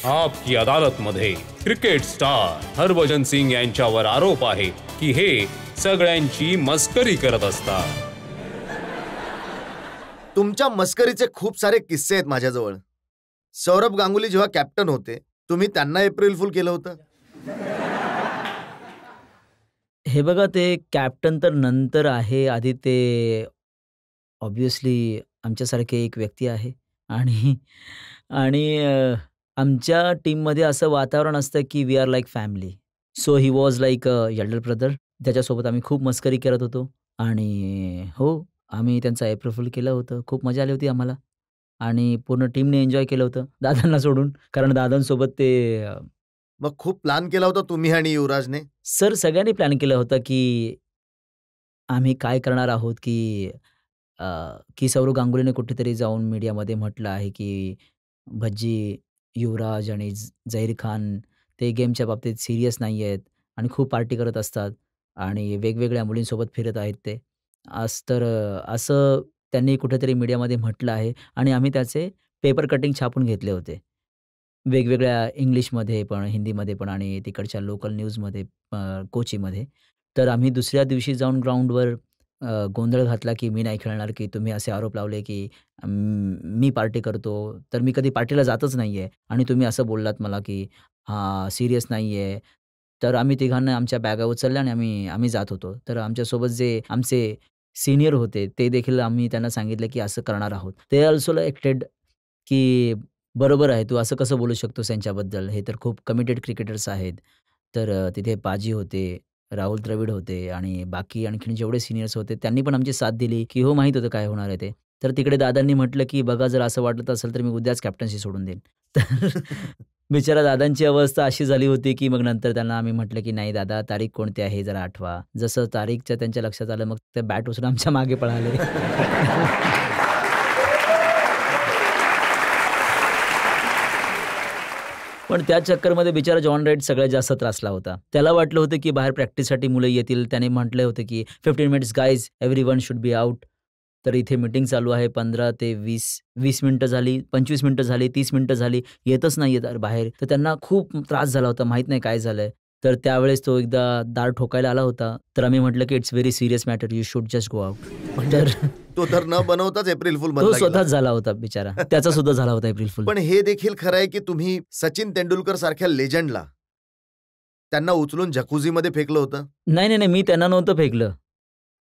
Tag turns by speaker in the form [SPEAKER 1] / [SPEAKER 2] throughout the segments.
[SPEAKER 1] आपकी अदालतमध्ये cricket star Harbhajan Singh यांच्यावर आरोप आहे की हे सगळ्यांची मस्करी करत असतात.
[SPEAKER 2] तुमच्या मस्करीचे खूप सारे किस्से आहेत माझ्याजवळ. सौरभ गांगुली जेव्हा कॅप्टन होते, तुम्ही त्यांना एप्रिल फुल केलं होतं.
[SPEAKER 3] हे बघा, ते कॅप्टन तर नंतर आहे. आधी ते ऑब्व्हियसली आमच्यासारखे एक व्यक्ती आहे आणि आणि आमच्या टीममध्ये असं वातावरण असतं की we are like family. So he was like elder brother. त्याच्यासोबत आम्ही खूप मस्करी करत होतो आणि हो, आम्ही त्यांचा एप्रिल फूल केलं होतं. खूप मजा आली होती आम्हाला आणि पूर्ण टीमने एन्जॉय केलं होतं, दादांना सोडून. कारण दादांसोबत ते
[SPEAKER 2] मग खूप प्लॅन केला होता तुम्ही आणि युवराजने.
[SPEAKER 3] सर सगळ्यांनी प्लॅन केलं होतं की आम्ही काय करणार आहोत, की सौरव गांगुलीने कुठेतरी जाऊन मीडियामध्ये म्हटलं आहे की भज्जी, युवराज आणि झहीर खान ते गेमच्या बाबतीत सीरियस नाही आहेत आणि खूप पार्टी करत असतात आणि वेगवेगळ्या मुलींसोबत फिरत आहेत ते. असं त्यांनी कुठेतरी मीडियामध्ये म्हटलं आहे आणि आम्ही त्याचे पेपर कटिंग छापून घेतले होते. वेगवेगळ्या इंग्लिशमध्ये पण, हिंदीमध्ये पण आणि तिकडच्या लोकल न्यूजमध्ये, कोचीमध्ये. तर आम्ही दुसऱ्या दिवशी जाऊन ग्राउंडवर गोंधळ घातला, की मी नाही खेळणार, की तुम्ही असे आरोप लावले, की मी पार्टी करतो. तर मी कधी पार्टीला जातच नाहीये आणि तुम्ही असं बोललात मला, की हां, सीरियस नाहीये. तर आम्ही तिघांना आमच्या बॅगा उचलल्या आणि आम्ही आम्ही जात होतो. तर आमच्यासोबत जे आमचे सीनियर होते, ते देखील आम्ही त्यांना सांगितलं, की असं करणार आहोत. ते अल्सो एक्टेड, की बरोबर आहे, तू असं कसं बोलू शकतोस यांच्याबद्दल? हे तर खूप कमिटेड क्रिकेटर्स आहेत. तर तिथे पाजी होते, राहुल द्रविड होते आणि बाकी आणखीन जेवढे सीनियर्स होते त्यांनी पण आमची साथ दिली, की हो माहीत होतं काय होणार आहे ते. तर तिकडे दादांनी म्हटलं, की "बघा जर असं वाटत असेल तर मी उद्याच कॅप्टन्सी सोडून देईन." तर बिचारा दादांची अवस्था अशी झाली होती, की मग नंतर त्यांना आम्ही म्हटलं, की "नाही दादा, तारीख कोणती आहे जरा आठवा." जसं तारीखच्या त्यांच्या लक्षात आलं, मग ते बॅट उचलून आमच्या मागे पळाले. पण त्या चक्करमध्ये बिचारा जॉन राईट सगळ्यात जास्त त्रासला होता. त्याला वाटलं होतं, की बाहेर प्रॅक्टिससाठी मुलं येतील. त्याने म्हटलं होतं, की 15 minutes guys, everyone should be out. तर इथे मीटिंग चालू आहे. 15 ते 20 मिनिटं झाली, 25 मिनिटं झाली, 30 मिनिटं झाली. येतच नाहीये बाहेर. तर त्यांना खूप त्रास झाला होता. माहीत नाही काय झालंय. तर त्यावेळेस तो एकदा दार ठोकायला आला होता. तर आम्ही म्हटलं, की it's very serious matter. You should just go out. तर
[SPEAKER 2] तो तर न बनवताच एप्रिल फुल
[SPEAKER 3] तो
[SPEAKER 2] बनला गेला.
[SPEAKER 3] स्वतःच झाला होता बिचारा. त्याचा सुद्धा झाला होता एप्रिल फुल.
[SPEAKER 2] पण हे देखील खरं आहे, की तुम्ही सचिन तेंडुलकर सारख्या लेजंडला त्यांना उचलून जकुझीमध्ये फेकलं होतं.
[SPEAKER 3] नाही, नाही, नाही. मी त्यांना नव्हतं फेकलं.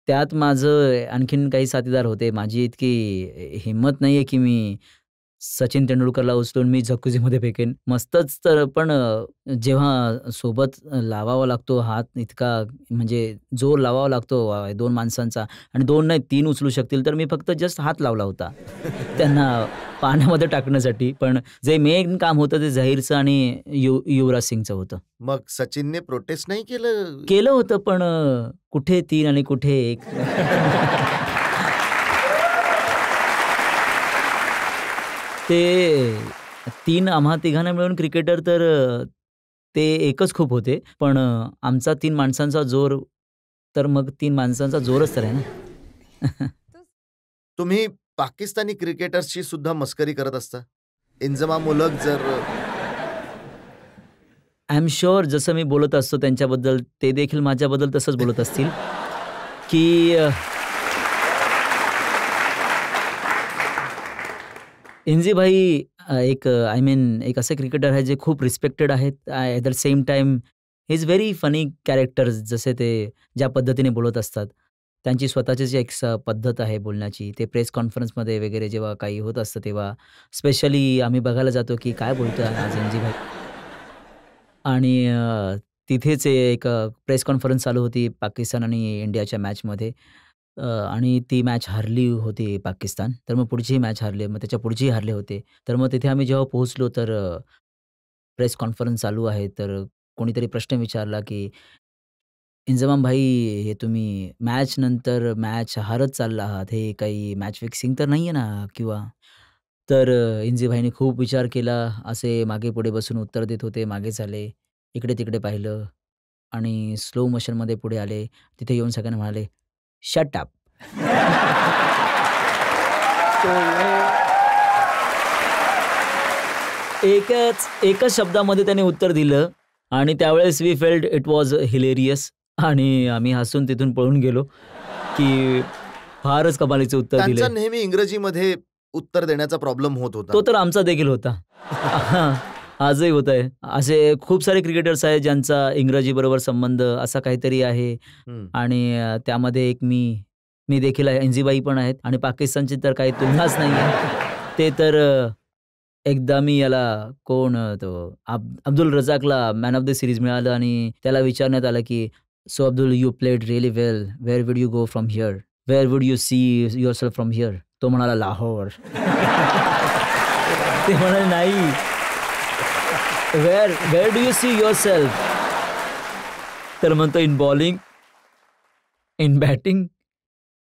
[SPEAKER 3] त्यात माझं आणखीन काही साथीदार होते. माझी इतकी हिंमत नाहीये, की मी सचिन तेंडुलकरला उचलून मी जकुझीमध्ये फेकेन. मस्तच तर पण जेव्हा सोबत लावावा लागतो हात इतका म्हणजे जोर लावावा लागतो 2 माणसांचा आणि 2 नाही 3 उचलू शकतील, तर मी फक्त जस्ट हात लावला होता त्यांना पाण्यामध्ये टाकण्यासाठी. पण जे मेन काम होतं ते झहीरचं आणि युवराज सिंगचं होतं.
[SPEAKER 2] मग सचिनने प्रोटेस्ट नाही केलं?
[SPEAKER 3] केलं होतं पण कुठे 3 आणि कुठे 1. ते 3 आम्हा तिघांना मिळून क्रिकेटर तर ते एकच खूप होते. पण आमचा 3 माणसांचा जोर, तर मग 3 माणसांचा जोरच तर आहे ना.
[SPEAKER 2] तुम्ही पाकिस्तानी क्रिकेटर्सची सुद्धा मस्करी करत असता. इंजमाम उलग जर
[SPEAKER 3] आय एम शुअर जसं मी बोलत असतो त्यांच्याबद्दल, ते देखील माझ्याबद्दल तसंच बोलत असतील, की इंजी भाई एक आय मीन एक असे क्रिकेटर आहे जे खूप रिस्पेक्टेड आहेत. At the same time he is very funny characters. जसे ते ज्या पद्धतीने बोलत असतात. त्यांची स्वतःचीच एक पद्धत आहे बोलण्याची. ते प्रेस कॉन्फरन्समध्ये वगैरे जेव्हा काही होत असतं तेव्हा स्पेशली आम्ही बघायला जातो, की काय बोलतोय आज इंजी भाई. आणि तिथेच एक प्रेस कॉन्फरन्स चालू होती पाकिस्तान आणि इंडियाच्या मॅचमध्ये. आणि ती मॅच हारली होती पाकिस्तान. तर मग पुढचीही मॅच हारली. मग त्याच्या पुढचीही हारले होते. तर मग तिथे आम्ही जेव्हा पोहोचलो तर प्रेस कॉन्फरन्स चालू आहे. तर कोणीतरी प्रश्न विचारला, की "इंजमाम भाई, हे तुम्ही मॅच नंतर मॅच हारत चालला आहात. हे काही मॅच फिक्सिंग तर नाहीये ना किंवा?" तर इंजी भाईंनी खूप विचार केला. असे मागे-पुढे बसून उत्तर देत होते. मागे झाले, इकडे-तिकडे पाहिलं आणि स्लो मोशनमध्ये पुढे आले. तिथे येऊन सगळ्यांना म्हणाले, "शट अप." एकच शब्दामध्ये त्याने उत्तर दिलं आणि त्यावेळेस we felt it was hilarious आणि आम्ही हसून तिथून पळून गेलो की फारच कमालीचं उत्तर
[SPEAKER 2] त्यांचा
[SPEAKER 3] दिलं.
[SPEAKER 2] नेहमी इंग्रजीमध्ये उत्तर देण्याचा प्रॉब्लेम होत होता.
[SPEAKER 3] तो तर आमचा देखील होता. आजही होत आहे. असे खूप सारे क्रिकेटर्स आहेत ज्यांचा इंग्रजी बरोबर संबंध असा काहीतरी आहे
[SPEAKER 2] हम्म.
[SPEAKER 3] आणि त्यामध्ये एक मी देखील आहे. इंजीबाई पण आहेत आणि पाकिस्तानची तर काही तुलनाच नाही आहे. ते तर एकदा मी याला कोण तो अब्दुल रजाकला मॅन ऑफ द सिरीज मिळालं आणि त्याला विचारण्यात आलं की so Abdul you played really well, where would you go from here, where would you see your self from here. तो म्हणाला लाहोर. ते म्हणाले नाही, where do you see your self. तर म्हणतो इन बॉलिंग, इन बॅटिंग.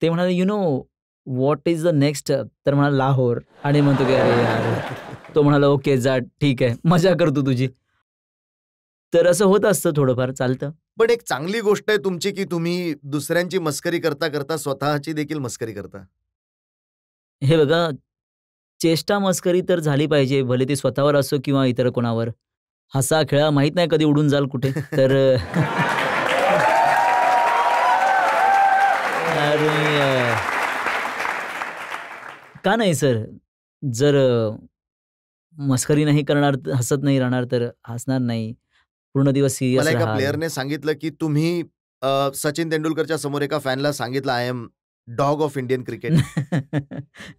[SPEAKER 3] ते म्हणाले you know what is the next, तर म्हणाला लाहोर. आणि म्हणतो की अरे यार. तो म्हणाला ओके जा ठीक आहे, मजा करतो तुझी. तर असं होत असतं, थोडंफार चालतं.
[SPEAKER 2] पण एक चांगली गोष्ट आहे तुमची की तुम्ही दुसऱ्यांची मस्करी करता करता स्वतःची देखील मस्करी करता.
[SPEAKER 3] हे बघा, चेष्टा मस्करी तर झाली पाहिजे, भले ती स्वतःवर असो किंवा इतर कोणावर. हसा खेळा, माहित नाही कधी उडून जाल कुठे. तर अरे का नाही सर, जर मस्करी नाही करणार, हसत नाही राहणार तर हसणार नाही, पूर्ण दिवस सिरियस
[SPEAKER 2] मला एका
[SPEAKER 3] राहाल.
[SPEAKER 2] प्लेयरने सांगितलं की तुम्ही सचिन तेंडुलकरच्या समोर एका फॅनला सांगितलं I am dog of Indian cricket.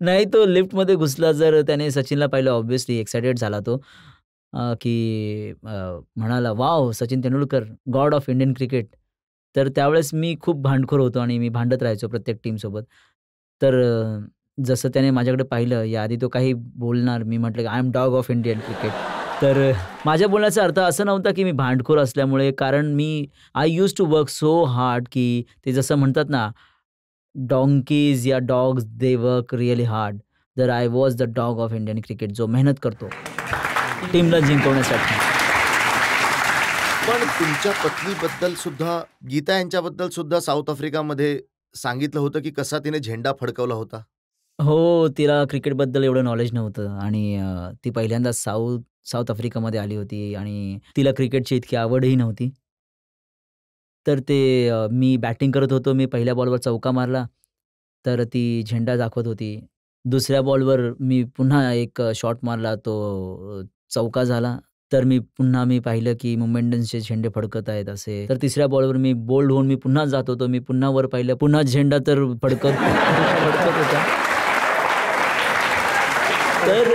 [SPEAKER 3] नाही, तो लिफ्टमध्ये घुसला, जर त्याने सचिनला पाहिलं ऑब्व्हियसली एक्सायटेड झाला तो की म्हणाला wow Sachin Tendulkar God of Indian cricket. तर त्यावेळेस मी खूप भांडखोर होतो आणि मी भांडत राहायचो प्रत्येक टीमसोबत. तर जसं त्याने माझ्याकडे पाहिलं, याआधी तो काही बोलणार, मी म्हटलं की I am dog of Indian cricket. तर माझ्या बोलण्याचा अर्थ असा नव्हता की मी भांडखोर असल्यामुळे, कारण मी I use to work so hard की ते जसं म्हणतात ना, डॉंकीज या dogs they work really hard. तर I was the dog of Indian cricket, जो मेहनत करतो टीमला जिंकवण्यासाठी.
[SPEAKER 2] पण तुमच्या पत्नीबद्दल सुद्धा, गीता यांच्याबद्दल सुद्धा साऊथ आफ्रिकामध्ये सांगितलं होतं की कसा तिने झेंडा फडकवला होता.
[SPEAKER 3] हो, तिला क्रिकेटबद्दल एवढं नॉलेज नव्हतं आणि ती पहिल्यांदा साऊथ आफ्रिकामध्ये आली होती आणि तिला क्रिकेटची इतकी आवडही नव्हती. तर मी बॅटिंग करत होतो, मी पहिल्या बॉलवर चौका मारला, तर ती झेंडा दाखवत होती. दुसऱ्या बॉलवर मी पुन्हा एक शॉट मारला, तो चौका झाला. तर मी पाहिलं की मुंबई इंडियन्सचे झेंडे फडकत आहेत असे. तर तिसऱ्या बॉलवर मी बोल्ड होऊन मी पुन्हा जात होतो, मी पुन्हा वर पाहिलं, पुन्हा झेंडा तर फडकत होता. तर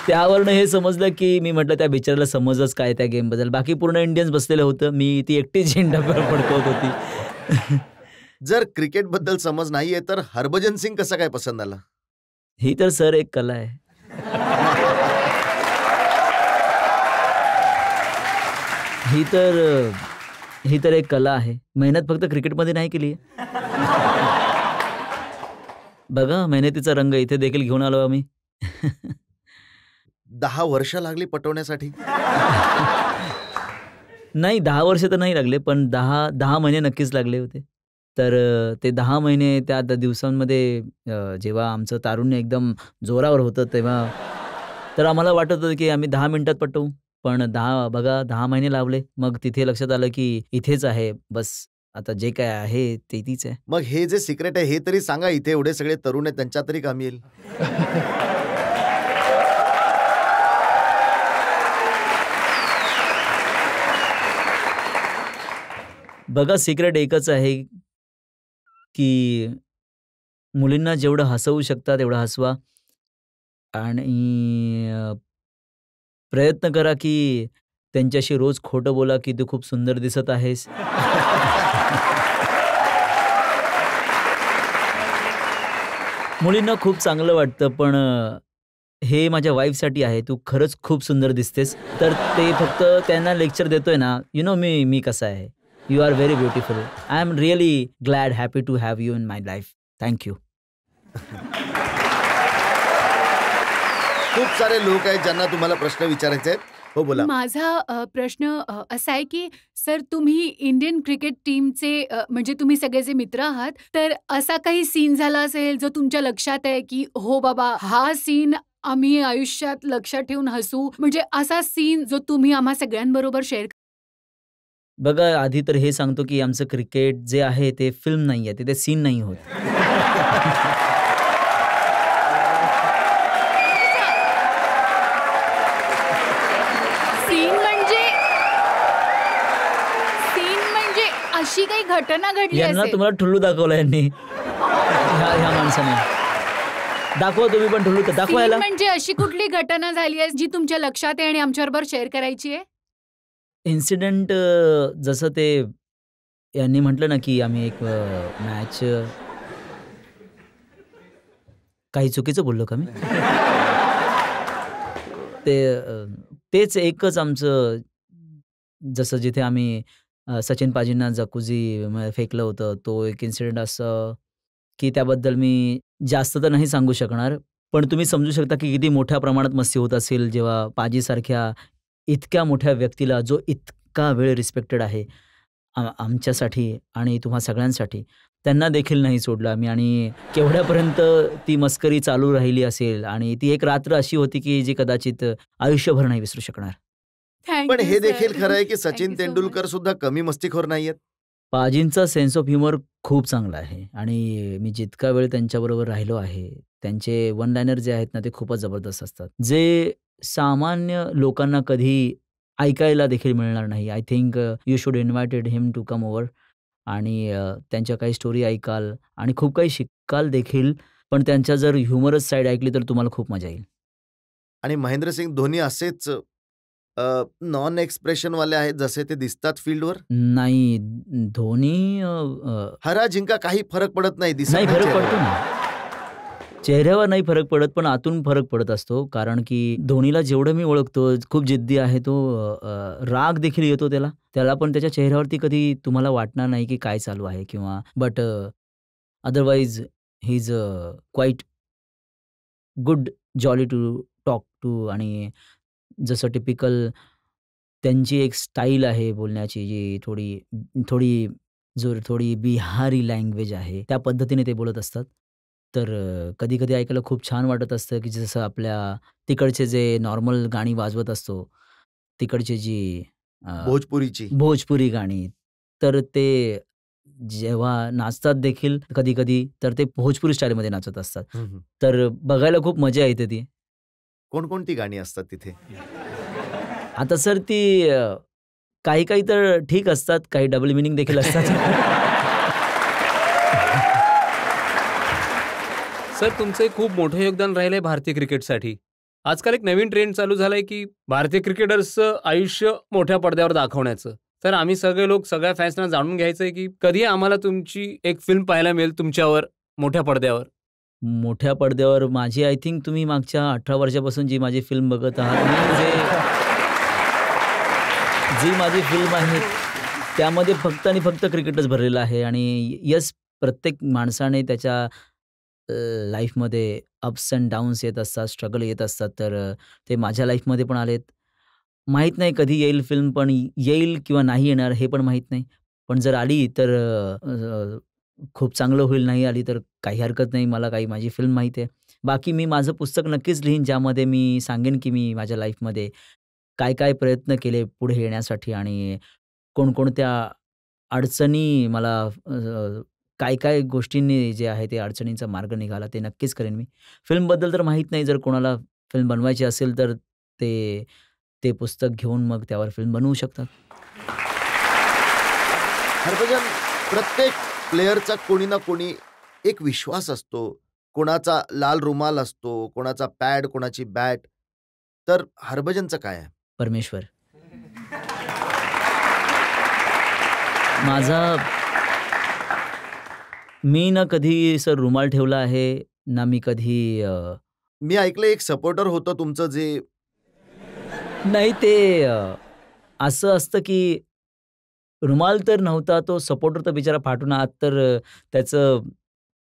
[SPEAKER 3] त्यावरनं हे समजलं की मी म्हटलं त्या बिचाऱ्याला समजच काय त्या गेमबद्दल. बाकी पूर्ण इंडियन्स बसलेलं होतं, मी ती एकटी झेंडा फडकवत होती.
[SPEAKER 2] जर क्रिकेटबद्दल समज नाहीये तर हरभजन सिंग कसा काय पसंत आला.
[SPEAKER 3] ही तर सर एक कला आहे. ही तर एक कला आहे. मेहनत फक्त क्रिकेटमध्ये नाही केली आहे. बघा, मेहनतीचा रंग इथे देखील घेऊन आलो आम्ही.
[SPEAKER 2] 10 वर्ष लागली पटवण्यासाठी.
[SPEAKER 3] नाही, 10 वर्ष तर नाही लागले, पण 10 महिने नक्कीच लागले होते. तर ते 10 महिने त्या दिवसांमध्ये जेव्हा आमचं तारुण्य एकदम जोरावर होतं, तेव्हा तर आम्हाला वाटत होतं की आम्ही 10 मिनिटात पटवू. पण 10 महिने लावले. मग तिथे लक्षात आलं की इथेच आहे बस, आता जे काय आहे ते तीच आहे.
[SPEAKER 2] मग हे जे सिक्रेट आहे हे तरी सांगा, इथे एवढे सगळे तरुण आहेत त्यांच्या तरी कामी येईल.
[SPEAKER 3] बघा, सिक्रेट एकच आहे की मुलींना जेवढं हसवू शकता तेवढं हसवा आणि प्रयत्न करा की त्यांच्याशी रोज खोटं बोला की तू खूप सुंदर दिसत आहेस. मुलींना खूप चांगलं वाटतं, पण हे माझ्या वाईफसाठी आहे, तू खरंच खूप सुंदर दिसतेस. तर ते फक्त त्यांना लेक्चर देतोय ना, यू नो मी कसा आहे. You are very beautiful. I am really glad, happy to have you in my life. Thank you.
[SPEAKER 2] खूप सारे लोक आहेत ज्यांना तुम्हाला प्रश्न विचारायचे आहेत. हो, बोला.
[SPEAKER 4] माझा प्रश्न असा आहे की सर, तुम्ही इंडियन क्रिकेट टीमचे म्हणजे तुम्ही सगळे जे मित्र आहात, तर असा काही सीन झाला असेल जो तुमच्या लक्षात आहे की हो बाबा, हा सीन आम्ही आयुष्यात लक्षात ठेवून हसू, म्हणजे असा सीन जो तुम्ही आम्हा सगळ्यांबरोबर शेअर
[SPEAKER 3] बघा, आधी तर हे सांगतो, की आमचं क्रिकेट जे आहे ते फिल्म नाहीये, ते सीन नाही होत.
[SPEAKER 4] सीन म्हणजे सीन म्हणजे अशी काही घटना घडली
[SPEAKER 3] यांना
[SPEAKER 4] असेल.
[SPEAKER 3] तुम्हाला ठुल्लू दाखवला यांनी. ह्या माणसाने. दाखवा तुम्ही पण ठुल्लू दाखवा
[SPEAKER 4] सीन
[SPEAKER 3] याला.
[SPEAKER 4] म्हणजे अशी कुठली घटना झाली आहे जी तुमच्या लक्षात आहे आणि आमच्याबरोबर शेअर करायची आहे?
[SPEAKER 3] इन्सिडेंट जसं ते यांनी म्हटलं ना, की आम्ही एक मॅच काही चुकीचं बोललो का मी? तेच एकच आमचं जसं जिथे आम्ही सचिन पाजींना जकुझी फेकलं होतं, तो एक इन्सिडेंट असं की त्याबद्दल मी जास्त तर नाही सांगू शकणार. पण तुम्ही समजू शकता की किती मोठ्या प्रमाणात मस्ती होत असेल, जेव्हा पाजीसारख्या इतक्या मोठ्या व्यक्तीला, जो इतका वेळ रिस्पेक्टेड आहे आमच्यासाठी आणि तुम्हा सगळ्यांसाठी, त्यांना देखील नाही सोडलं आम्ही. आणि केवढ्यापर्यंत ती मस्करी चालू राहिली असेल आणि ती एक रात्र अशी होती की जी कदाचित आयुष्यभर नाही विसरू शकणार.
[SPEAKER 2] पण हे देखील खरं आहे की सचिन तेंडुलकर सुद्धा कमी मस्तीखोर नाहीयेत.
[SPEAKER 3] पाजींचा सेन्स ऑफ ह्युमर खूप चांगला आहे आणि मी जितका वेळ त्यांच्याबरोबर राहिलो आहे, त्यांचे वन लाइनर जे आहेत ना, ते खूपच जबरदस्त असतात. जे सामान्य लोकांना कधी ऐकायला देखील मिळणार नाही. I think you should invited him to come over आणि त्यांच्या काही स्टोरी ऐकाल आणि खूप काही शिकाल देखील. पण त्यांच्या जर ह्युमरस साइड ऐकली तर तुम्हाला खूप मजा येईल.
[SPEAKER 2] आणि महेंद्रसिंग धोनी असेच नॉन एक्सप्रेशन वाले आहेत जसे ते दिसतात फील्डवर.
[SPEAKER 3] नाही, धोनी
[SPEAKER 2] हरा जिंका काही फरक पडत नाही, दिसत
[SPEAKER 3] नाही,
[SPEAKER 2] नाही
[SPEAKER 3] फरक
[SPEAKER 2] चेहऱ्यावर.
[SPEAKER 3] पडतो ना. चेहऱ्यावर नाही फरक पडत, पण आतून फरक पडत असतो. कारण की धोनीला जेवढं मी ओळखतो, खूप जिद्दी आहे तो. राग देखील येतो त्याला. त्याला पण त्याच्या चेहऱ्यावरती कधी तुम्हाला वाटणार नाही की काय चालू आहे किंवा but otherwise he is quite good, jolly to talk to. आणि जसं टिपिकल त्यांची एक स्टाईल आहे बोलण्याची, जी थोडी थोडी थोडी बिहारी लँग्वेज आहे, त्या पद्धतीने ते बोलत असतात. तर कधी-कधी ऐकायला खूप छान वाटत असतं, की जसं आपल्या तिकडचे जे नॉर्मल गाणी वाजवत असतो, तिकडची जी
[SPEAKER 2] भोजपुरीची.
[SPEAKER 3] भोजपुरी गाणी, तर ते जेव्हा नाचतात देखील कधी-कधी, तर ते भोजपुरी स्टाईलमध्ये नाचत असतात. तर बघायला खूप मजा येते ती.
[SPEAKER 2] कोणकोणती गाणी असतात तिथे?
[SPEAKER 3] आता सर ती काही-काही तर ठीक असतात, काही डबल मीनिंग देखील असतात.
[SPEAKER 1] सर, तुमचं एक खूप मोठं योगदान राहिलंय भारतीय क्रिकेटसाठी. आजकाल एक नवीन ट्रेंड चालू झालाय की भारतीय क्रिकेटर्सचं आयुष्य मोठ्या पडद्यावर दाखवण्याचं. तर आम्ही सगळे लोक, सगळ्या फॅन्सना जाणून घ्यायचंय की कधी आम्हाला तुमची एक फिल्म पाहायला मिळेल तुमच्यावर मोठ्या पडद्यावर.
[SPEAKER 3] मोठ्या पडद्यावर माझी आय थिंक तुम्ही मागच्या 18 वर्षापासून जी माझी फिल्म बघत आहात, जी माझी फिल्म आहे त्यामध्ये फक्त आणि फक्त क्रिकेटच भरलेलं आहे. आणि येस, प्रत्येक माणसाने त्याच्या लाईफमध्ये अप्स अँड डाऊन्स येत असतात, स्ट्रगल येत असतात. तर ते माझ्या लाईफमध्ये पण आलेत. माहीत नाही कधी येईल फिल्म, पण येईल किंवा नाही येणार हे पण माहीत नाही. पण जर आली तर खूप चांगलं होईल, नाही आली तर काही हरकत नाही. मला काही माझी फिल्म माहीत आहे. बाकी मी माझं पुस्तक नक्कीच लिहीन, ज्यामध्ये मी सांगेन की मी माझ्या लाईफमध्ये काय-काय प्रयत्न केले पुढे येण्यासाठी आणि कोणकोणत्या अडचणी मला काय-काय गोष्टींनी जे आहे ते अडचणींचा मार्ग निघाला, ते नक्कीच करेन मी. फिल्मबद्दल तर माहीत नाही. जर कोणाला फिल्म बनवायची असेल तर ते पुस्तक घेऊन मग त्यावर फिल्म बनवू शकतात.
[SPEAKER 2] हरभजन, प्रत्येक प्लेयरचा कोणी ना कोणी एक विश्वास असतो. कोणाचा लाल रुमाल असतो, कोणाचा पॅड, कोणाची बॅट. तर हरभजनचं काय आहे?
[SPEAKER 3] परमेश्वर. मी ना कधी सर रुमाल ठेवला आहे, ना मी कधी
[SPEAKER 2] मी ऐकलं एक सपोर्टर होतं तुमचं जे
[SPEAKER 3] नाही, ते असं असतं की रुमाल तर नव्हता, तो सपोर्टर तर बिचारा फाटून आत तर त्याचं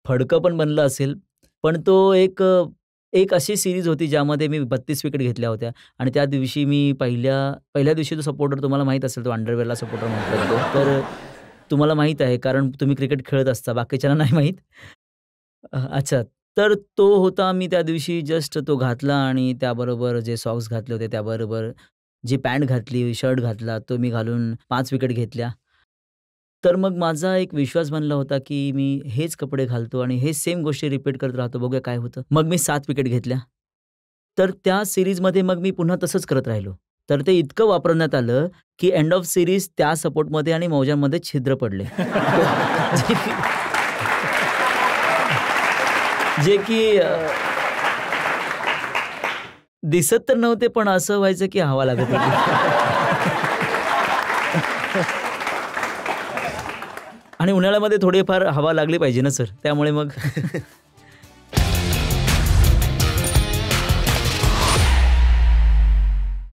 [SPEAKER 3] फडकं पण बनलं असेल. पण तो एक अशी सीरीज होती ज्यामध्ये मी 32 विकेट घेतल्या होत्या आणि त्या दिवशी मी पहिल्या दिवशी तो सपोर्टर तुम्हाला माहीत असेल, तो अंडरवेअरला सपोर्टर म्हटला जातो. तर तुम्हाला माहीत आहे कारण तुम्ही क्रिकेट खेळत असता, बाकीच्यांना नाही माहीत. अच्छा. तर तो होता, मी त्या दिवशी जस्ट तो घातला आणि त्याबरोबर जे सॉक्स घातले होते, त्याबरोबर जी पॅन्ट घातली, शर्ट घातला, तो मी घालून 5 विकेट घेतल्या. तर मग माझा एक विश्वास बनला होता, की मी हेच कपडे घालतो आणि हेच सेम गोष्टी रिपीट करत राहतो, बघूया काय होतं. मग मी 7 विकेट घेतल्या. तर त्या सीरीजमध्ये मग मी पुन्हा तसंच करत राहिलो. तर ते इतकं वापरण्यात आलं, की एंड ऑफ सीरीज त्या सपोर्टमध्ये आणि मौजांमध्ये छिद्र पडले. जे की दिसत तर नव्हते, पण असं व्हायचं की हवा लागत होती. आणि उन्हाळ्यामध्ये थोडीफार हवा लागली पाहिजे ना सर, त्यामुळे मग